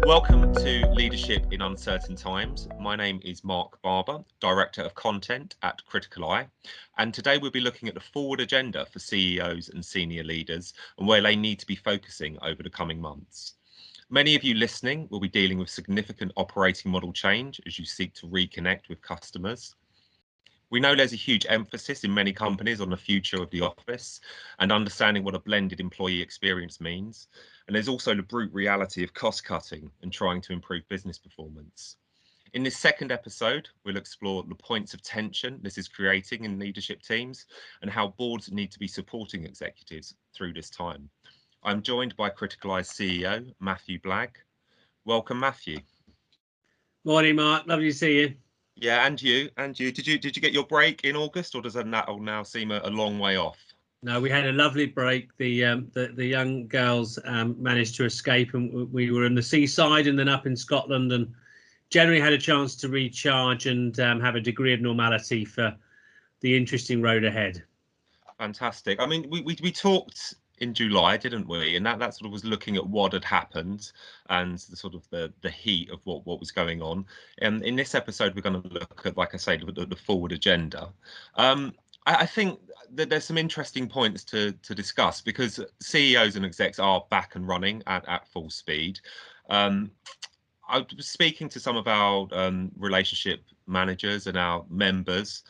Welcome to Leadership in Uncertain Times. My name is Marc Barber, Director of Content at Criticaleye, and today we'll be looking at the forward agenda for CEOs and senior leaders and where they need to be focusing over the coming months. Many of you listening will be dealing with significant operating model change as you seek to reconnect with customers. We know there's a huge emphasis in many companies on the future of the office and understanding what a blended employee experience means. And there's also the brute reality of cost cutting and trying to improve business performance. In this second episode, we'll explore the points of tension this is creating in leadership teams and how boards need to be supporting executives through this time. I'm joined by Criticaleye's CEO, Matthew Blagg. Welcome, Matthew. Morning, Mark. Lovely to see you. Yeah, and you. Did you get your break in August, or does that now seem a long way off? No, we had a lovely break. The young girls managed to escape, and we were in the seaside and then up in Scotland, and generally had a chance to recharge and have a degree of normality for the interesting road ahead. Fantastic. I mean, we talked in July, didn't we? And that sort of was looking at what had happened and the sort of the heat of what was going on. And in this episode, we're going to look at, like I say, the forward agenda. I think that there's some interesting points to discuss because CEOs and execs are back and running at full speed. I was speaking to some of our relationship managers and our members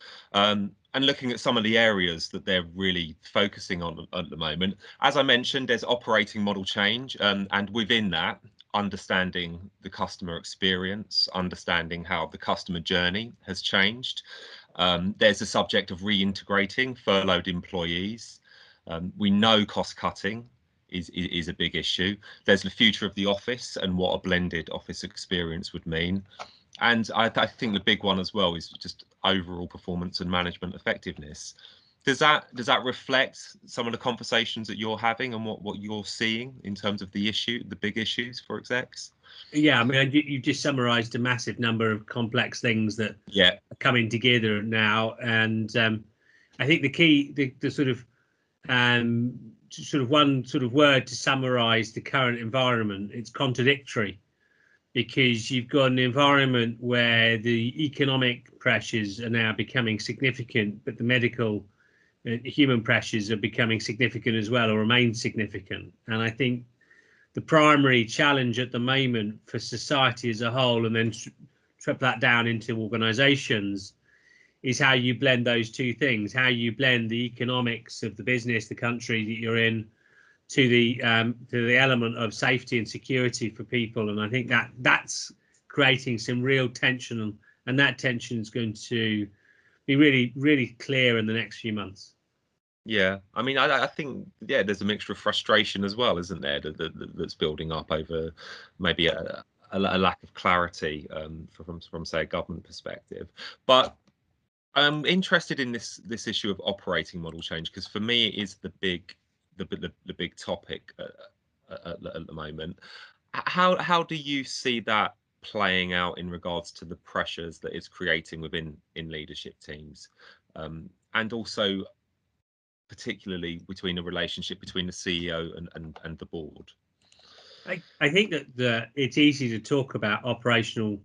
and looking at some of the areas that they're really focusing on at the moment. As I mentioned, there's operating model change, and within that, understanding the customer experience, understanding how the customer journey has changed. There's the subject of reintegrating furloughed employees. We know cost cutting is a big issue. There's the future of the office and what a blended office experience would mean. And I think the big one as well is just overall performance and management effectiveness. Does that reflect some of the conversations that you're having and what you're seeing in terms of the big issues for execs? Yeah, I mean, you just summarised a massive number of complex things that are coming together now, and I think the key, the sort of one sort of word to summarise the current environment, it's contradictory. Because you've got an environment where the economic pressures are now becoming significant, but the medical and human pressures are becoming significant as well, or remain significant. And I think the primary challenge at the moment for society as a whole, and then trip that down into organisations, is how you blend those two things, how you blend the economics of the business, the country that you're in, to the element of safety and security for people. And I think that's creating some real tension, and that tension is going to be really, really clear in the next few months. Yeah, I mean, I think, there's a mixture of frustration as well, isn't there, that's building up over maybe a lack of clarity from say a government perspective. But I'm interested in this issue of operating model change, because for me it is the big topic at the moment. How do you see that playing out in regards to the pressures that it's creating in leadership teams, and also particularly between the relationship between the CEO and the board? I think that it's easy to talk about operational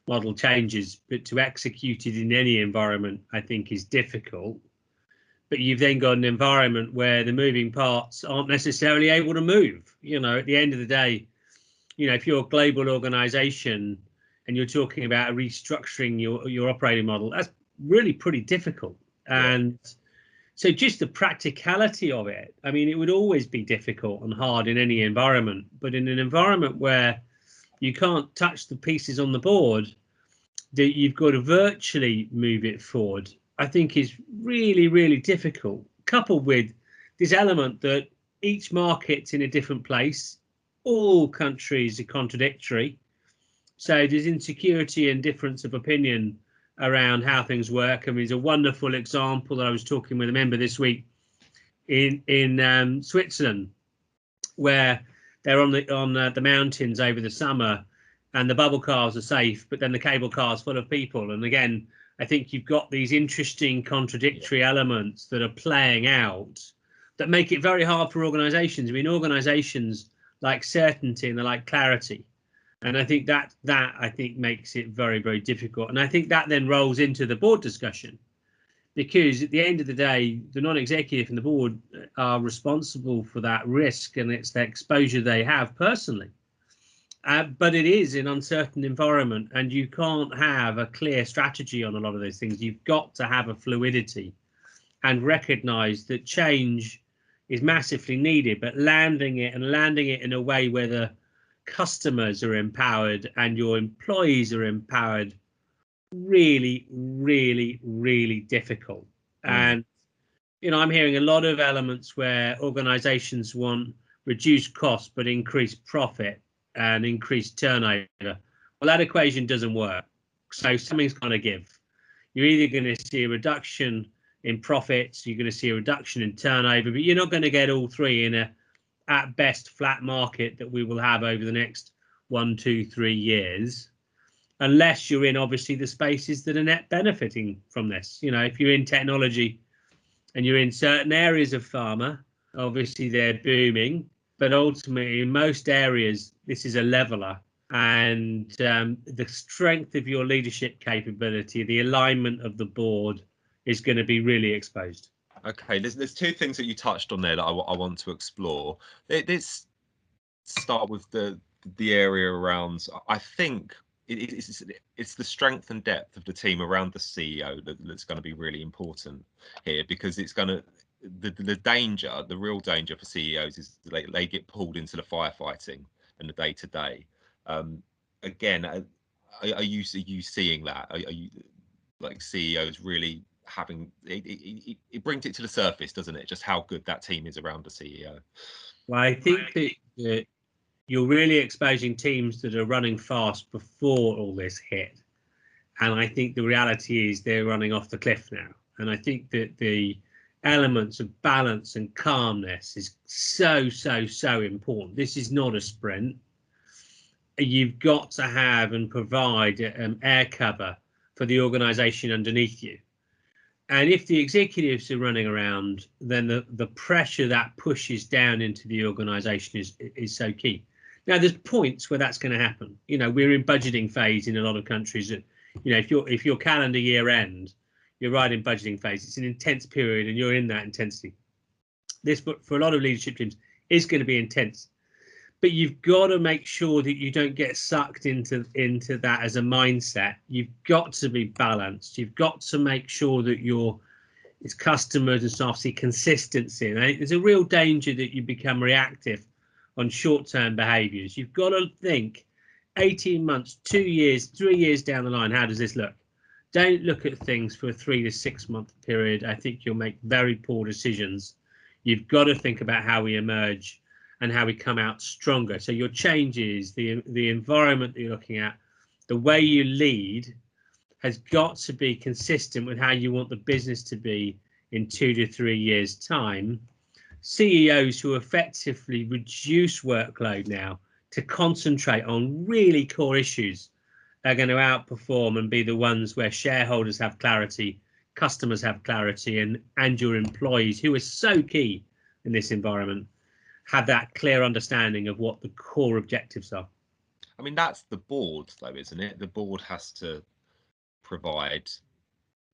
model changes, but to execute it in any environment, I think, is difficult. But you've then got an environment where the moving parts aren't necessarily able to move. You know, at the end of the day, you know, if you're a global organization and you're talking about restructuring your operating model, that's really pretty difficult. And so just the practicality of it, I mean, it would always be difficult and hard in any environment, but in an environment where you can't touch the pieces on the board, that you've got to virtually move it forward, I think is really, really difficult, coupled with this element that each market's in a different place. All countries are contradictory. So there's insecurity and difference of opinion around how things work. I mean, there's a wonderful example that I was talking with a member this week in Switzerland, where they're on the mountains over the summer, and the bubble cars are safe, but then the cable car's full of people. And again, I think you've got these interesting contradictory elements that are playing out that make it very hard for organizations. I mean, organizations like certainty and they like clarity. And I think that I think makes it very, very difficult. And I think that then rolls into the board discussion, because at the end of the day, the non-executive and the board are responsible for that risk, and it's the exposure they have personally. But it is an uncertain environment, and you can't have a clear strategy on a lot of those things. You've got to have a fluidity and recognize that change is massively needed, but landing it in a way where the customers are empowered and your employees are empowered, really, really, really difficult. And I'm hearing a lot of elements where organizations want reduced cost but increased profit and increased turnover. Well, that equation doesn't work. So something's going to give. You're either going to see a reduction in profits, you're going to see a reduction in turnover, but you're not going to get all three in a, at best, flat market that we will have over the next 1, 2, 3 years, unless you're in, obviously, the spaces that are net benefiting from this. If you're in technology and you're in certain areas of pharma, obviously they're booming, but ultimately in most areas, this is a leveler. And the strength of your leadership capability, the alignment of the board, is going to be really exposed. Okay, there's two things that you touched on there that I want to explore. Let's start with the area around, I think it's the strength and depth of the team around the CEO that's going to be really important here, because it's going to, the danger, the real danger for CEOs is they get pulled into the firefighting and the day-to-day. Again, are you seeing that? Are you, like, CEOs really having it brings it to the surface, doesn't it, just how good that team is around the CEO? Well, I think that you're really exposing teams that are running fast before all this hit, and I think the reality is they're running off the cliff now. And I think that the elements of balance and calmness is so important. This is not a sprint. You've got to have and provide air cover for the organization underneath you. And if the executives are running around, then the pressure that pushes down into the organization is so key. Now, there's points where that's going to happen. We're in budgeting phase in a lot of countries. That, if your calendar year end, you're right in budgeting phase. It's an intense period, and you're in that intensity. This, for a lot of leadership teams, is going to be intense. But you've got to make sure that you don't get sucked into that as a mindset. You've got to be balanced. You've got to make sure that it's customers and staff see consistency. And I think there's a real danger that you become reactive on short-term behaviours. You've got to think 18 months, 2 years, 3 years down the line, how does this look? Don't look at things for a 3 to 6 month period. I think you'll make very poor decisions. You've got to think about how we emerge and how we come out stronger. So your changes, the environment that you're looking at, the way you lead has got to be consistent with how you want the business to be in 2 to 3 years' time. CEOs who effectively reduce workload now to concentrate on really core issues are going to outperform and be the ones where shareholders have clarity, customers have clarity, and your employees, who are so key in this environment, have that clear understanding of what the core objectives are. I mean, that's the board, though, isn't it? The board has to provide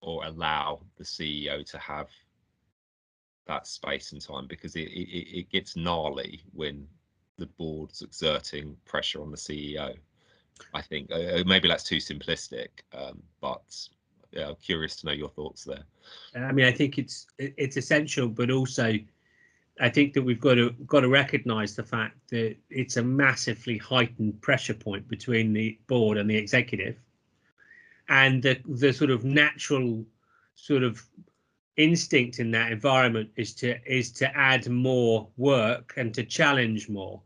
or allow the CEO to have that space and time, because it gets gnarly when the board's exerting pressure on the CEO. I think maybe that's too simplistic, but yeah, I'm curious to know your thoughts there. I mean, I think it's essential, but also I think that we've got to recognise the fact that it's a massively heightened pressure point between the board and the executive, and the sort of natural sort of instinct in that environment is to add more work and to challenge more.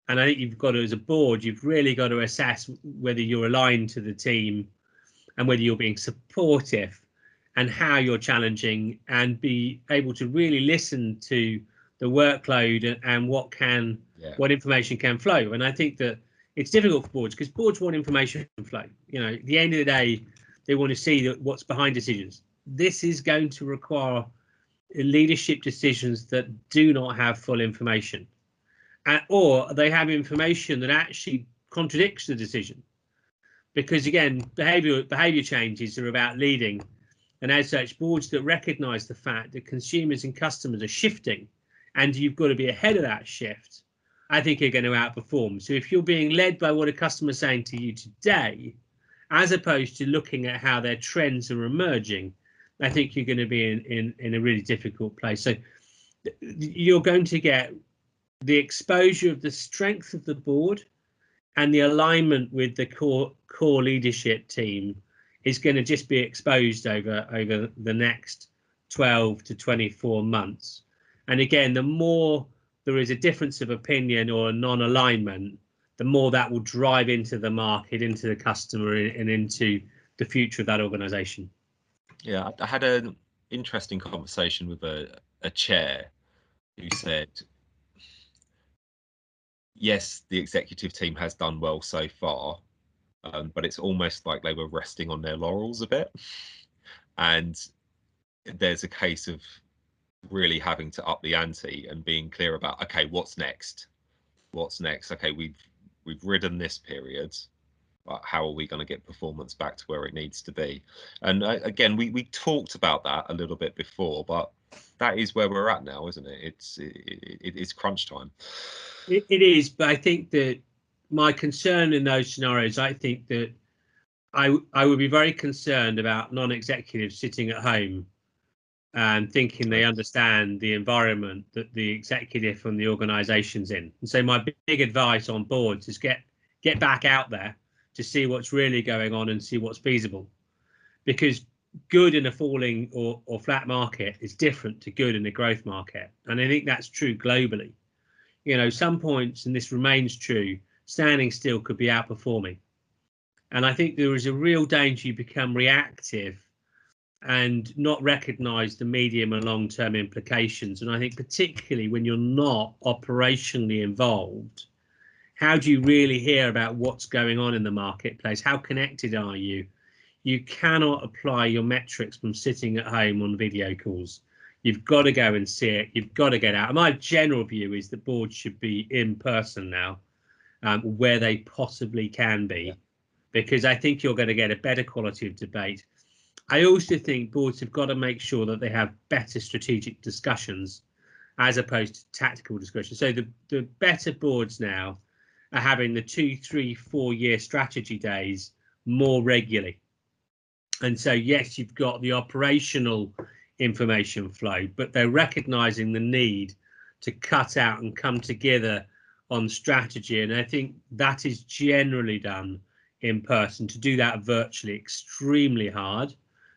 And I think you've got to, as a board, you've really got to assess whether you're aligned to the team and whether you're being supportive and how you're challenging, and be able to really listen to the workload and what information can flow. And I think that it's difficult for boards, because boards want information flow. At the end of the day, they want to see what's behind decisions. This is going to require leadership decisions that do not have full information, or they have information that actually contradicts the decision. Because again, behavior changes are about leading, and as such, boards that recognise the fact that consumers and customers are shifting, and you've got to be ahead of that shift, I think are going to outperform. So if you're being led by what a customer's saying to you today, as opposed to looking at how their trends are emerging, I think you're going to be in a really difficult place. So you're going to get the exposure of the strength of the board and the alignment with the core leadership team is going to just be exposed over the next 12 to 24 months. And again, the more there is a difference of opinion or a non-alignment, the more that will drive into the market, into the customer, and into the future of that organization. Yeah, I had an interesting conversation with a chair who said, yes, the executive team has done well so far, but it's almost like they were resting on their laurels a bit. And there's a case of really having to up the ante and being clear about, okay, what's next? What's next? Okay, we've ridden this period, but how are we going to get performance back to where it needs to be? And again, we talked about that a little bit before, but that is where we're at now, isn't it? It's crunch time. It is, but I think that my concern in those scenarios, I think that I would be very concerned about non-executives sitting at home and thinking they understand the environment that the executive and the organization's in. And so my big advice on boards is get back out there to see what's really going on and see what's feasible, because good in a falling or flat market is different to good in a growth market. And I think that's true globally. You know, some points, and this remains true, standing still could be outperforming. And I think there is a real danger you become reactive and not recognize the medium and long-term implications. And I think particularly when you're not operationally involved, how do you really hear about what's going on in the marketplace? How connected are you? You cannot apply your metrics from sitting at home on video calls. You've got to go and see it. You've got to get out. And my general view is that boards should be in person now, where they possibly can be, because I think you're going to get a better quality of debate. I also think boards have got to make sure that they have better strategic discussions as opposed to tactical discussions. So the better boards now are having the 2, 3, 4 year strategy days more regularly. And so, yes, you've got the operational information flow, but they're recognizing the need to cut out and come together on strategy. And I think that is generally done in person. To do that virtually, extremely hard.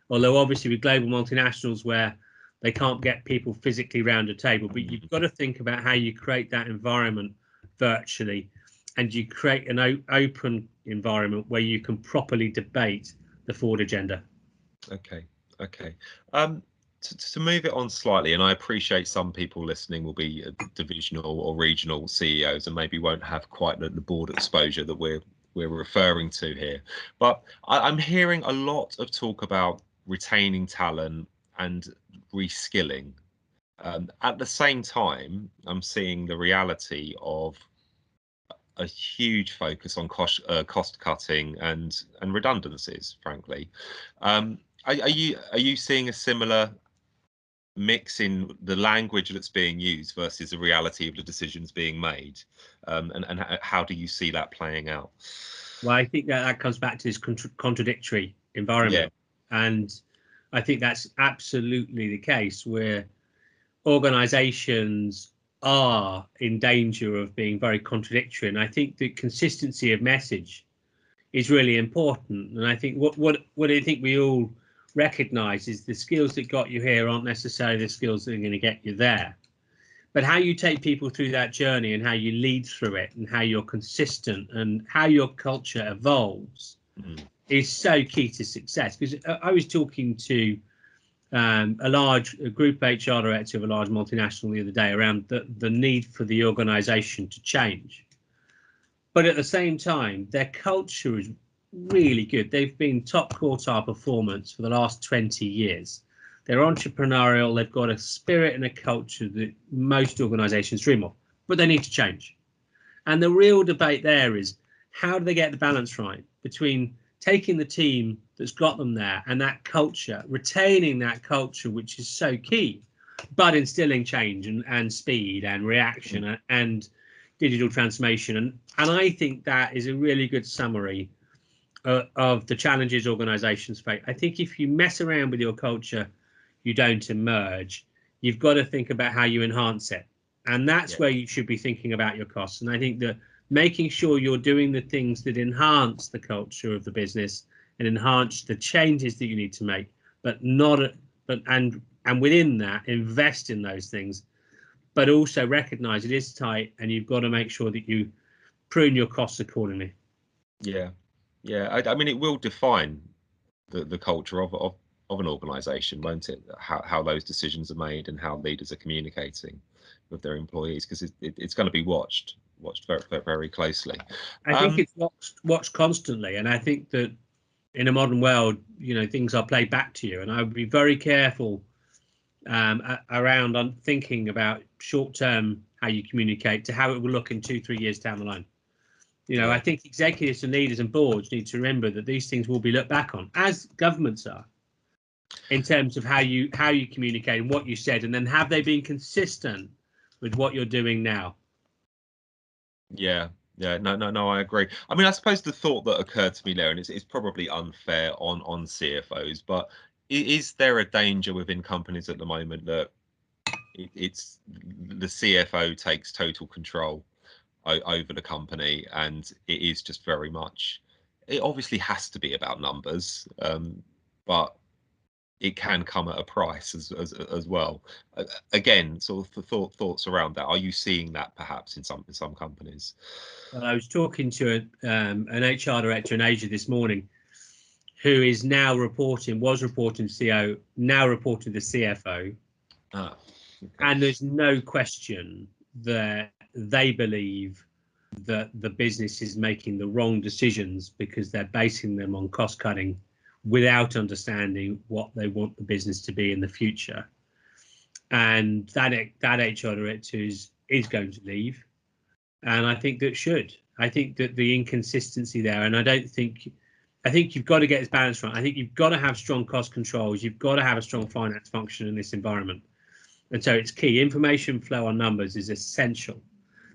Although obviously with global multinationals where they can't get people physically around a table, but you've got to think about how you create that environment virtually, and you create an open environment where you can properly debate the forward agenda. Okay. To move it on slightly, and I appreciate some people listening will be divisional or regional CEOs and maybe won't have quite the board exposure that we're referring to here, but I'm hearing a lot of talk about retaining talent and reskilling. At the same time, I'm seeing the reality of a huge focus on cost cutting and redundancies, frankly. Are you seeing a similar mix in the language that's being used versus the reality of the decisions being made, and how do you see that playing out? Well, I think that comes back to this contradictory environment, and I think that's absolutely the case where organizations are in danger of being very contradictory. And I think the consistency of message is really important. And I think what I think we all recognize is the skills that got you here aren't necessarily the skills that are going to get you there. But how you take people through that journey and how you lead through it and how you're consistent and how your culture evolves is so key to success. Because I was talking to a group HR director of a large multinational the other day around the need for the organization to change. But at the same time, their culture is really good. They've been top quartile performance for the last 20 years. They're entrepreneurial. They've got a spirit and a culture that most organizations dream of, but they need to change. And the real debate there is, how do they get the balance right between taking the team that's got them there and that culture, retaining that culture, which is so key, but instilling change and speed and reaction and digital transformation. And I think that is a really good summary of the challenges organizations face. I think if you mess around with your culture, you don't emerge. You've got to think about how you enhance it. And that's where you should be thinking about your costs. And I think that making sure you're doing the things that enhance the culture of the business and enhance the changes that you need to make, but within that, invest in those things, but also recognize it is tight and you've got to make sure that you prune your costs accordingly. Yeah. I mean, it will define the culture of an organization, won't it? How those decisions are made and how leaders are communicating with their employees, because it's going to be watched very, very closely. I think it's watched constantly, and I think that in a modern world, things are played back to you, and I would be very careful around on thinking about short term how you communicate to how it will look in 2-3 years down the line. I think executives and leaders and boards need to remember that these things will be looked back on, as governments are, in terms of how you communicate and what you said, and then have they been consistent with what you're doing now. No, I agree. I mean, I suppose the thought that occurred to me there, and it's probably unfair on CFOs, but is there a danger within companies at the moment that it's the CFO takes total control over the company, and it is just very much, it obviously has to be about numbers, but it can come at a price as well. Again, sort of the thoughts around that. Are you seeing that perhaps in some companies? Well, I was talking to an HR director in Asia this morning, who is now was reporting CEO, now reporting the CFO. Okay. And there's no question that they believe that the business is making the wrong decisions because they're basing them on cost cutting without understanding what they want the business to be in the future. And that HR director is going to leave. And I think that I think that the inconsistency there, and I think you've got to get this balance right. I think you've got to have strong cost controls. You've got to have a strong finance function in this environment. And so it's key. Information flow on numbers is essential.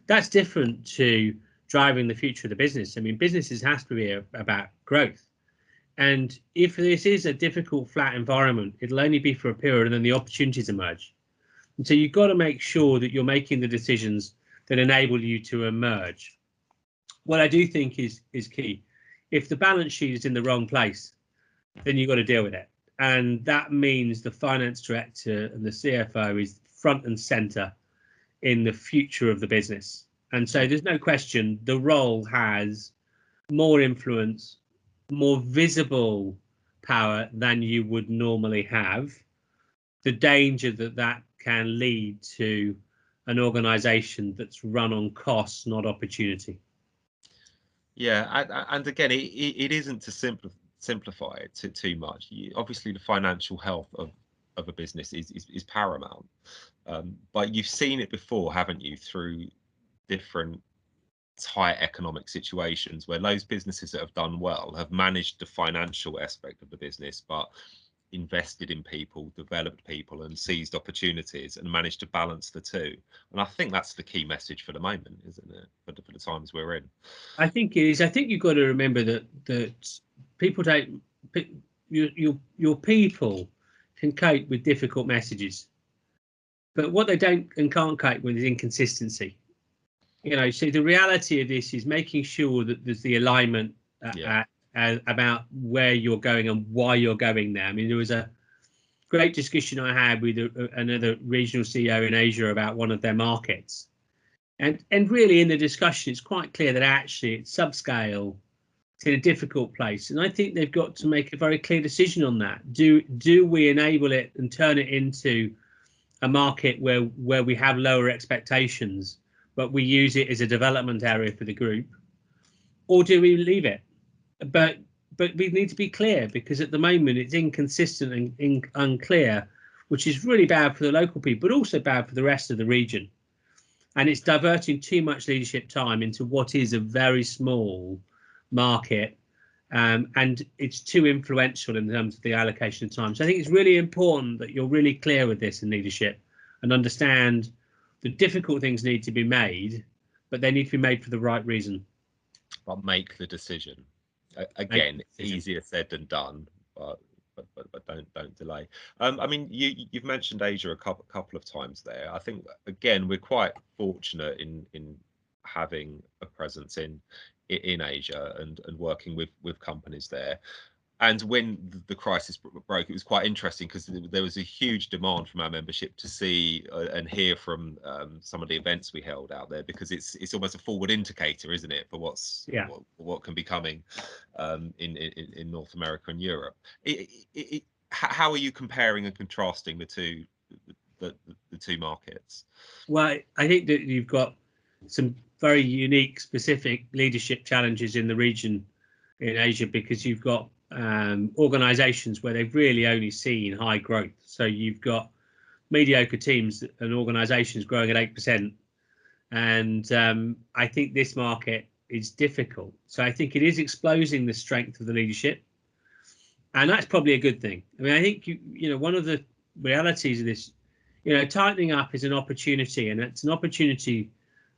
That's different to driving the future of the business. I mean, businesses has to be about growth. And if this is a difficult, flat environment, it'll only be for a period and then the opportunities emerge. And so you've got to make sure that you're making the decisions that enable you to emerge. What I do think is key. If the balance sheet is in the wrong place, then you've got to deal with it. And that means the finance director and the CFO is front and center in the future of the business. And so there's no question the role has more influence, more visible power than you would normally have. The danger that can lead to an organization that's run on costs, not opportunity. Yeah, and again, it isn't to simplify it too much. Obviously, the financial health of a business is paramount. But you've seen it before, haven't you, through different tight economic situations where those businesses that have done well have managed the financial aspect of the business, but invested in people, developed people, and seized opportunities and managed to balance the two. And I think that's the key message for the moment, isn't it, for the times we're in? I think it is. I think you've got to remember that people don't, your people can cope with difficult messages, but what they don't and can't cope with is inconsistency. So the reality of this is making sure that there's the alignment about where you're going and why you're going there. I mean, there was a great discussion I had with another regional CEO in Asia about one of their markets. And really in the discussion, it's quite clear that actually it's subscale, it's in a difficult place. And I think they've got to make a very clear decision on that. Do we enable it and turn it into a market where we have lower expectations, but we use it as a development area for the group? Or do we leave it? But we need to be clear, because at the moment it's inconsistent and unclear, which is really bad for the local people, but also bad for the rest of the region. And it's diverting too much leadership time into what is a very small market, and it's too influential in terms of the allocation of time. So I think it's really important that you're really clear with this in leadership and understand the difficult things need to be made, but they need to be made for the right reason. But make the decision. Again, easier said than done, but don't delay. I mean, you've mentioned Asia a couple of times there. I think again we're quite fortunate in having a presence in Asia and working with companies there. And when the crisis broke, it was quite interesting because there was a huge demand from our membership to see and hear from some of the events we held out there, because it's almost a forward indicator, isn't it, for what can be coming in North America and Europe. How are you comparing and contrasting the two markets? Well, I think that you've got some very unique, specific leadership challenges in the region in Asia, because you've got organizations where they've really only seen high growth. So you've got mediocre teams and organizations growing at 8%. And I think this market is difficult. So I think it is exposing the strength of the leadership. And that's probably a good thing. I mean, I think, one of the realities of this, tightening up is an opportunity, and it's an opportunity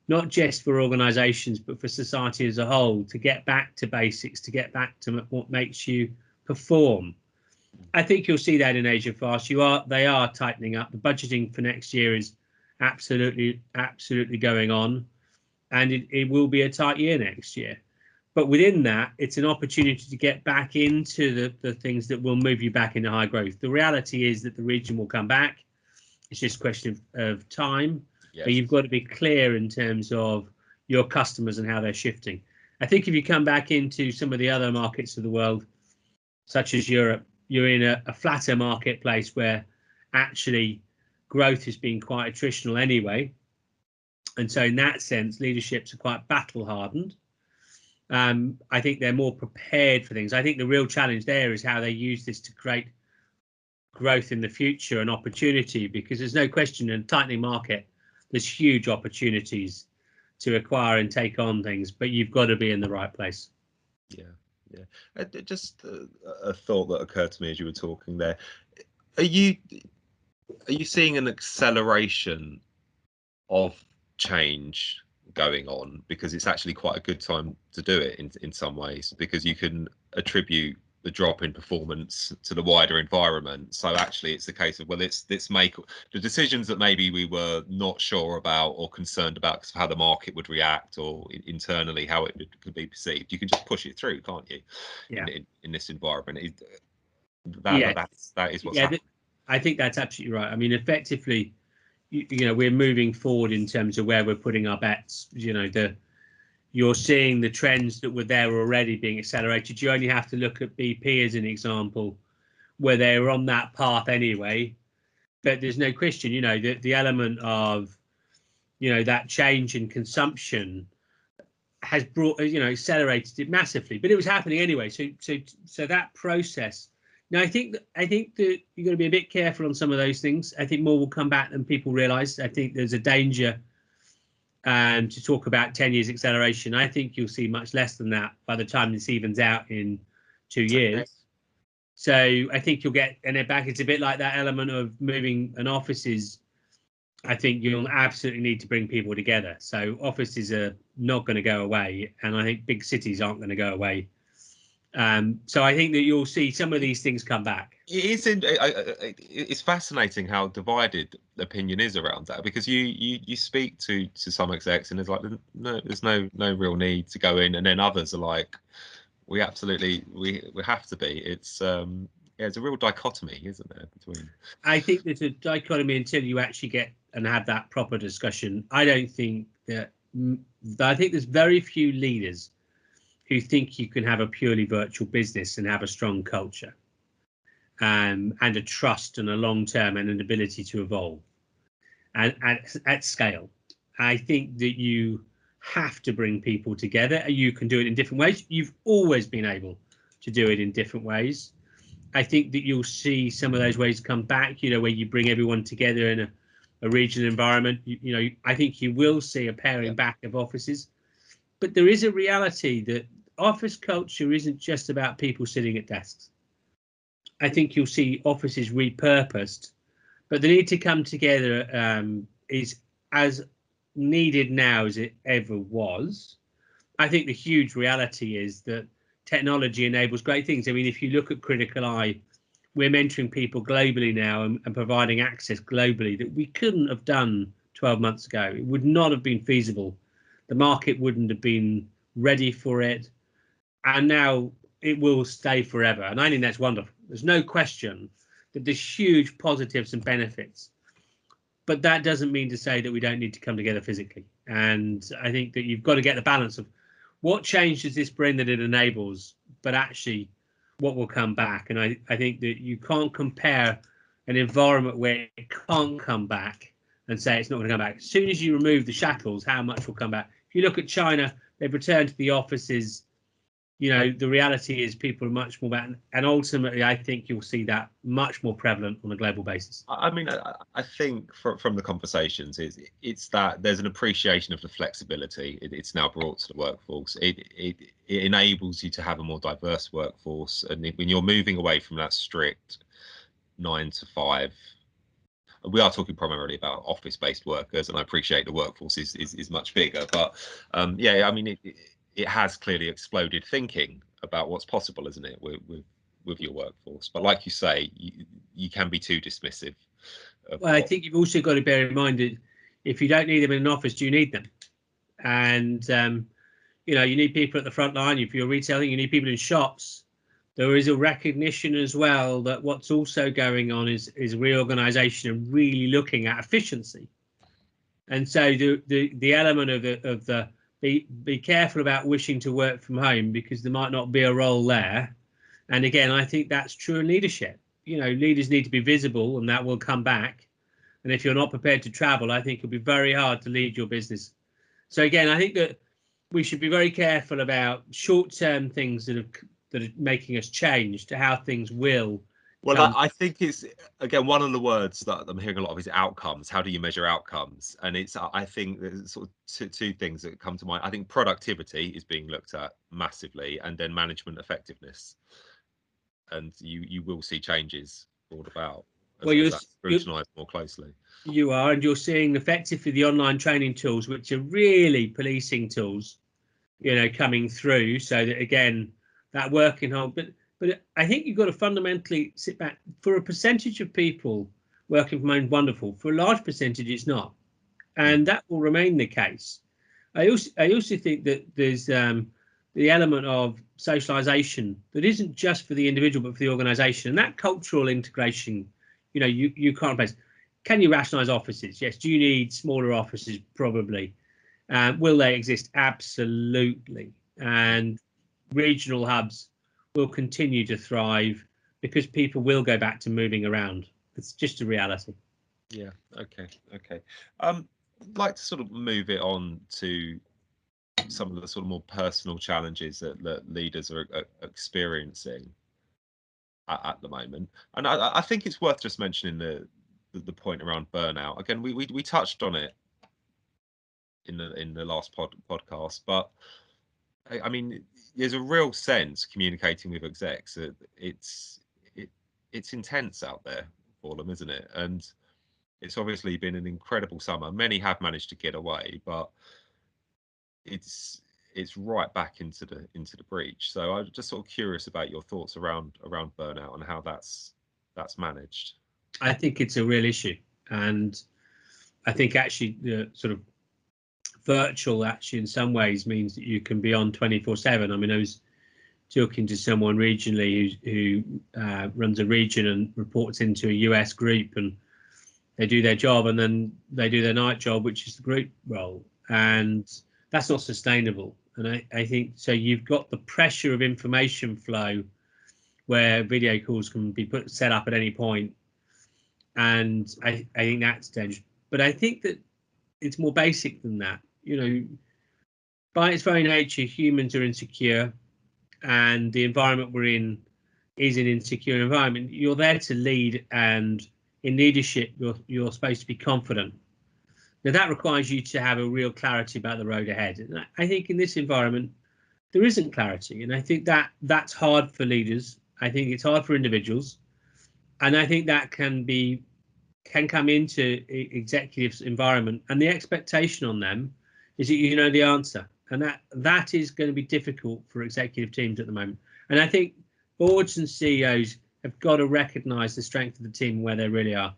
not just for organizations, but for society as a whole, to get back to basics, to get back to what makes you perform. I think you'll see that in Asia fast. They are tightening up. The budgeting for next year is absolutely going on, and it will be a tight year next year. But within that, it's an opportunity to get back into the things that will move you back into high growth. The reality is that the region will come back. It's just a question of time. Yes. But you've got to be clear in terms of your customers and how they're shifting. I think if you come back into some of the other markets of the world, such as Europe, you're in a flatter marketplace where actually growth has been quite attritional anyway. And so in that sense, leaderships are quite battle hardened. I think they're more prepared for things. I think the real challenge there is how they use this to create growth in the future and opportunity, because there's no question in a tightening market, there's huge opportunities to acquire and take on things, but you've got to be in the right place. Yeah. Just a thought that occurred to me as you were talking there. Are you seeing an acceleration of change going on, because it's actually quite a good time to do it in some ways, because you can attribute the drop in performance to the wider environment? So actually it's the case of, well, let's make the decisions that maybe we were not sure about or concerned about because of how the market would react, or internally how it could be perceived. You can just push it through, can't you? Yeah. In this environment, that is what's happening. I think that's absolutely right. I mean, effectively, we're moving forward in terms of where we're putting our bets. You're seeing the trends that were there already being accelerated. You only have to look at BP as an example, where they were on that path anyway. But there's no question, the element of, that change in consumption has brought, accelerated it massively. But it was happening anyway. So that process. Now, I think that you've got to be a bit careful on some of those things. I think more will come back than people realise. I think there's a danger to talk about 10 years acceleration. I think you'll see much less than that by the time this evens out in 2 years. Okay. So I think you'll get it back. It's a bit like that element of moving an offices. I think you'll absolutely need to bring people together. So offices are not going to go away, and I think big cities aren't going to go away. So I think that you'll see some of these things come back. It's fascinating how divided the opinion is around that, because you speak to some execs and there's like, no, there's no real need to go in, and then others are like, we have to be. It's a real dichotomy, isn't there, between? I think there's a dichotomy until you actually get and have that proper discussion. I think there's very few leaders who think you can have a purely virtual business and have a strong culture, and a trust and a long-term and an ability to evolve and at scale. I think that you have to bring people together. You can do it in different ways. You've always been able to do it in different ways. I think that you'll see some of those ways come back, where you bring everyone together in a regional environment. I think you will see a paring back of offices. But there is a reality that office culture isn't just about people sitting at desks. I think you'll see offices repurposed, but the need to come together is as needed now as it ever was. I think the huge reality is that technology enables great things. I mean, if you look at Criticaleye, we're mentoring people globally now and providing access globally that we couldn't have done 12 months ago. It would not have been feasible. The market wouldn't have been ready for it. And now it will stay forever. And I think that's wonderful. There's no question that there's huge positives and benefits. But that doesn't mean to say that we don't need to come together physically. And I think that you've got to get the balance of what change does this bring that it enables, but actually what will come back. And I think that you can't compare an environment where it can't come back and say it's not going to come back. As soon as you remove the shackles, how much will come back? If you look at China, they've returned to the offices. You know, the reality is people are much more back, and ultimately I think you'll see that much more prevalent on a global basis. I mean, I think from the conversations it's that there's an appreciation of the flexibility it's now brought to the workforce. It enables you to have a more diverse workforce, and when you're moving away from that strict 9 to 5, we are talking primarily about office-based workers, and I appreciate the workforce is much bigger, but yeah, I mean it has clearly exploded thinking about what's possible, isn't it, with your workforce? But like you say, you can be too dismissive. Well, I think you've also got to bear in mind that if you don't need them in an office, do you need them? And you know, you need people at the front line. If you're retailing, you need people in shops. There is a recognition as well that what's also going on is reorganization and really looking at efficiency. And so the element of the be careful about wishing to work from home because there might not be a role there. And again, I think that's true in leadership. You know, leaders need to be visible, and that will come back. And if you're not prepared to travel, I think it'll be very hard to lead your business. So again, I think that we should be very careful about short-term things that are making us change to how things will. Well, I think it's, again, one of the words that I'm hearing a lot of is outcomes. How do you measure outcomes? And it's, I think there's sort of two things that come to mind. I think productivity is being looked at massively, and then management effectiveness. And you will see changes brought about as that's scrutinised more closely. You are, and you're seeing effectively the online training tools, which are really policing tools, you know, coming through. So that again, that working hard, but I think you've got to fundamentally sit back. For a percentage of people, working from home is wonderful. For a large percentage, it's not, and that will remain the case. I also think that there's the element of socialization that isn't just for the individual but for the organization, and that cultural integration. You know, you can't replace. Can you rationalize offices? Yes. Do you need smaller offices? Probably. Will they exist? Absolutely. And regional hubs will continue to thrive because people will go back to moving around. It's just a reality. Yeah. Okay. I'd like to sort of move it on to some of the sort of more personal challenges that leaders are experiencing at the moment, and I think it's worth just mentioning the point around burnout. Again, we touched on it in the last podcast, but I mean, there's a real sense communicating with execs that it's intense out there for them, isn't it? And it's obviously been an incredible summer. Many have managed to get away, but it's right back into the breach. So I'm just sort of curious about your thoughts around burnout and how that's managed. I think it's a real issue, and I think actually the sort of virtual actually in some ways means that you can be on 24/7. I mean, I was talking to someone regionally who runs a region and reports into a US group, and they do their job and then they do their night job, which is the group role, and that's not sustainable. And I think so. You've got the pressure of information flow where video calls can be set up at any point, and I think that's dangerous. But I think that it's more basic than that. You know, by its very nature, humans are insecure, and the environment we're in is an insecure environment. You're there to lead, and in leadership, you're supposed to be confident. Now that requires you to have a real clarity about the road ahead. And I think in this environment, there isn't clarity. And I think that that's hard for leaders. I think it's hard for individuals. And I think that can come into executives' environment, and the expectation on them is that you know the answer. And that is going to be difficult for executive teams at the moment. And I think boards and CEOs have got to recognize the strength of the team where they really are.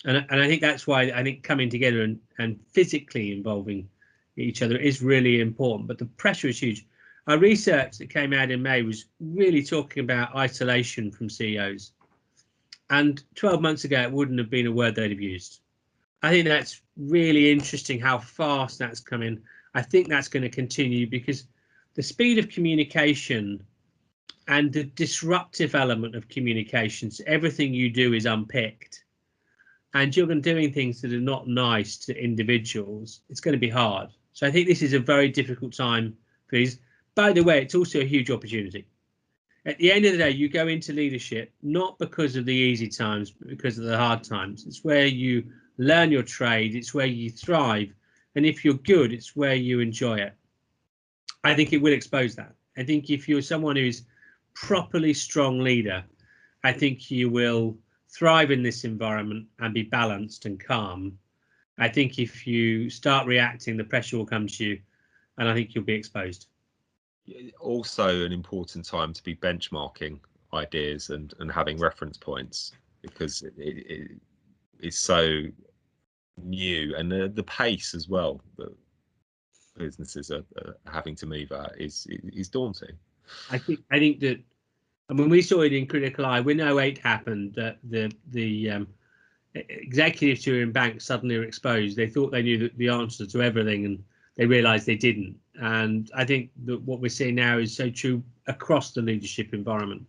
And I think that's why I think coming together and physically involving each other is really important. But the pressure is huge. Our research that came out in May was really talking about isolation from CEOs. And 12 months ago, it wouldn't have been a word they'd have used. I think that's really interesting how fast that's coming. I think that's going to continue because the speed of communication and the disruptive element of communications, everything you do is unpicked. And you're going to doing things that are not nice to individuals. It's going to be hard. So I think this is a very difficult time for these. By the way, it's also a huge opportunity. At the end of the day, you go into leadership not because of the easy times, but because of the hard times. It's where you learn your trade. It's where you thrive. And if you're good, it's where you enjoy it. I think it will expose that. I think if you're someone who's properly strong leader, I think you will thrive in this environment and be balanced and calm. I think if you start reacting, the pressure will come to you, and I think you'll be exposed. Also an important time to be benchmarking ideas and having reference points, because it is so new, and the pace as well that businesses are having to move at is daunting. I think that, and when we saw it in Criticaleye, when 08 happened, the executives who were in banks suddenly were exposed. They thought they knew the answer to everything, and they realised they didn't. And I think that what we're seeing now is so true across the leadership environment.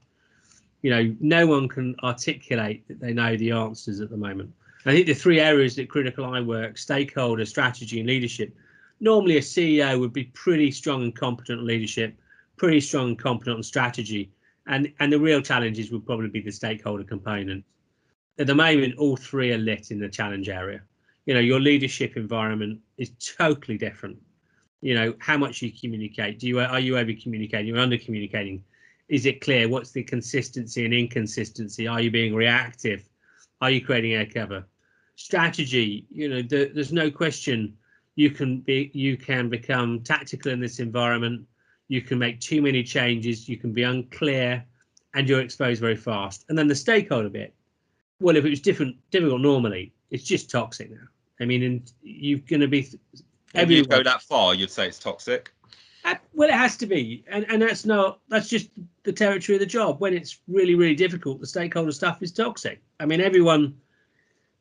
You know, no one can articulate that they know the answers at the moment. I think the three areas that Criticaleye work: stakeholder, strategy, and leadership. Normally, a CEO would be pretty strong and competent on leadership, pretty strong and competent on strategy, and the real challenges would probably be the stakeholder component. At the moment, all three are lit in the challenge area. You know, your leadership environment is totally different. You know, how much you communicate. Are you over communicating or under communicating? Is it clear? What's the consistency and inconsistency? Are you being reactive? Are you creating air cover? Strategy, you know, there's no question you can become tactical in this environment. You can make too many changes. You can be unclear, and you're exposed very fast. And then the stakeholder bit. Well, if it was difficult normally, it's just toxic now. I mean, and you're going to be. If you go that far, you'd say it's toxic. Well, it has to be, and that's just the territory of the job. When it's really, really difficult, the stakeholder stuff is toxic. I mean, everyone,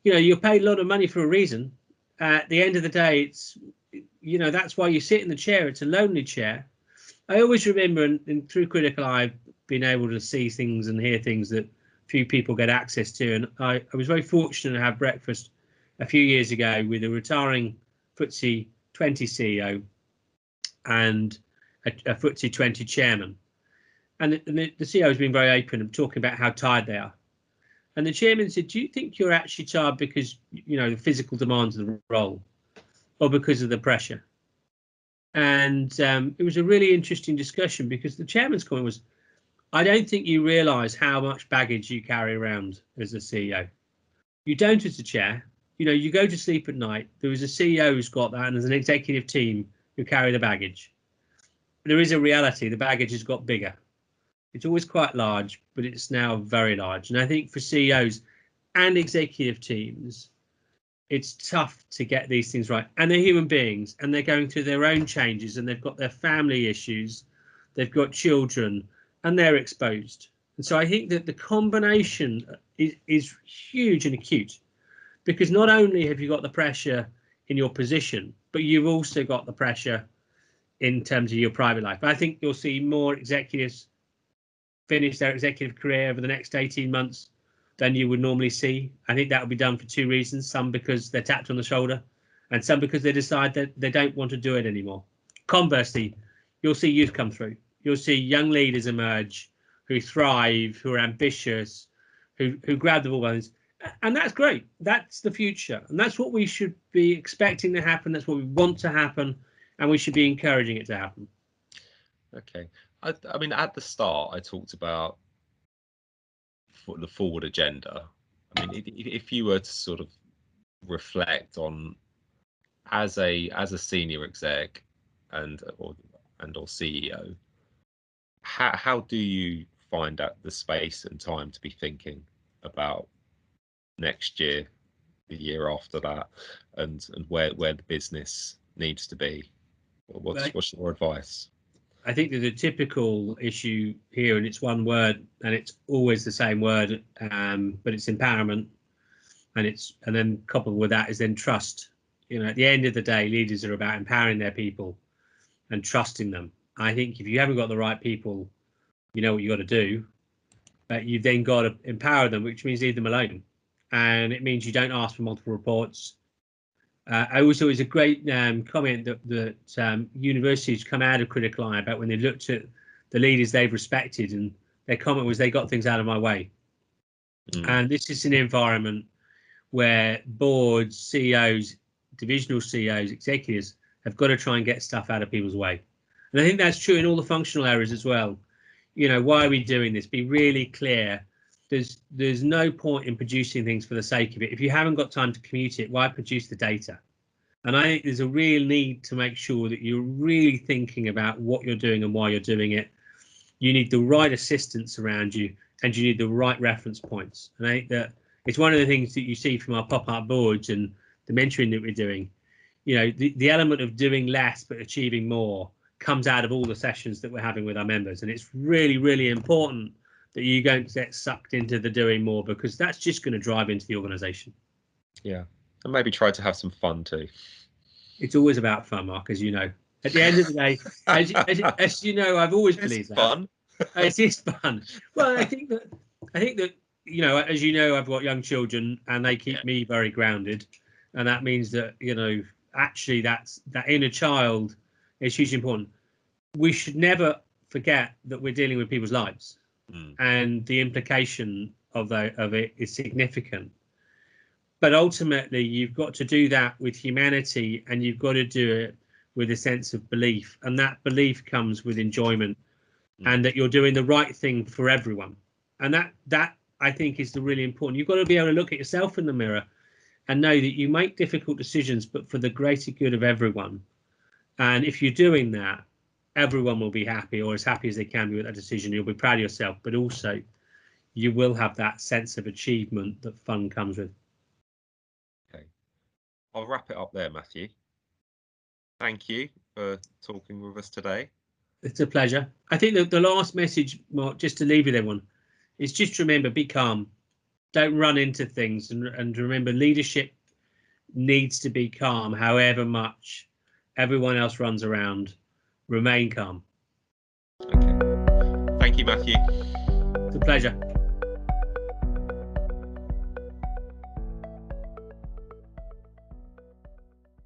you know, you're paid a lot of money for a reason. At the end of the day, it's, you know, that's why you sit in the chair. It's a lonely chair. I always remember, and through Criticaleye, I've been able to see things and hear things that few people get access to. And I was very fortunate to have breakfast a few years ago with a retiring FTSE 20 CEO and a FTSE 20 chairman. And the CEO has been very open and talking about how tired they are. And the chairman said, do you think you're actually tired because, you know, the physical demands of the role, or because of the pressure? And it was a really interesting discussion, because the chairman's comment was, I don't think you realise how much baggage you carry around as a CEO. You don't as a chair. You know, you go to sleep at night. There is a CEO who's got that, and there's an executive team who carry the baggage. There is a reality. The baggage has got bigger. It's always quite large, but it's now very large. And I think for CEOs and executive teams, it's tough to get these things right. And they're human beings, and they're going through their own changes, and they've got their family issues. They've got children, and they're exposed. And so I think that the combination is huge and acute, because not only have you got the pressure in your position, but you've also got the pressure in terms of your private life. I think you'll see more executives finish their executive career over the next 18 months than you would normally see. I think that will be done for two reasons: some because they're tapped on the shoulder, and some because they decide that they don't want to do it anymore. Conversely, you'll see youth come through. You'll see young leaders emerge who thrive, who are ambitious, who grab the ball by things. And that's great. That's the future. And that's what we should be expecting to happen. That's what we want to happen. And we should be encouraging it to happen. Okay. I mean, at the start, I talked about the forward agenda. I mean, if you were to sort of reflect on as a senior exec and or CEO, how do you find out the space and time to be thinking about next year, the year after that, and where the business needs to be? What's your advice? I think that the typical issue here, and it's one word, and it's always the same word, but it's empowerment, and then coupled with that is then trust. At the end of the day, leaders are about empowering their people and trusting them. I think if you haven't got the right people, you know what you got to do, but you've then got to empower them, which means leave them alone, and it means you don't ask for multiple reports. I also, it's a great comment that universities come out of Criticaleye about when they looked at the leaders they've respected, and their comment was they got things out of my way. And this is an environment where boards, CEOs, divisional CEOs, executives have got to try and get stuff out of people's way. And I think that's true in all the functional areas as well. Why are we doing this? Be really clear. There's no point in producing things for the sake of it. If you haven't got time to commute it, why produce the data? And I think there's a real need to make sure that you're really thinking about what you're doing and why you're doing it. You need the right assistance around you, and you need the right reference points. And I think that it's one of the things that you see from our pop-up boards and the mentoring that we're doing. The element of doing less but achieving more comes out of all the sessions that we're having with our members. And it's really, really important that you don't get sucked into the doing more, because that's just going to drive into the organization. Yeah, and maybe try to have some fun too. It's always about fun, Mark, as you know. At the end of the day, as you know, I've always believed that. Fun. It is fun. Well, I think that as you know, I've got young children, and they keep me very grounded, and that means that actually that inner child is hugely important. We should never forget that we're dealing with people's lives. And the implication of it is significant. But ultimately, you've got to do that with humanity, and you've got to do it with a sense of belief. And that belief comes with enjoyment, and that you're doing the right thing for everyone. And that I think is the really important. You've got to be able to look at yourself in the mirror and know that you make difficult decisions, but for the greater good of everyone. And if you're doing that, everyone will be happy, or as happy as they can be with that decision. You'll be proud of yourself, but also you will have that sense of achievement that fun comes with. Okay, I'll wrap it up there, Matthew. Thank you for talking with us today. It's a pleasure. I think that the last message, Mark, just to leave with everyone, is just remember, be calm. Don't run into things, and remember, leadership needs to be calm, however much everyone else runs around. Remain calm. Okay. Thank you, Matthew. It's a pleasure.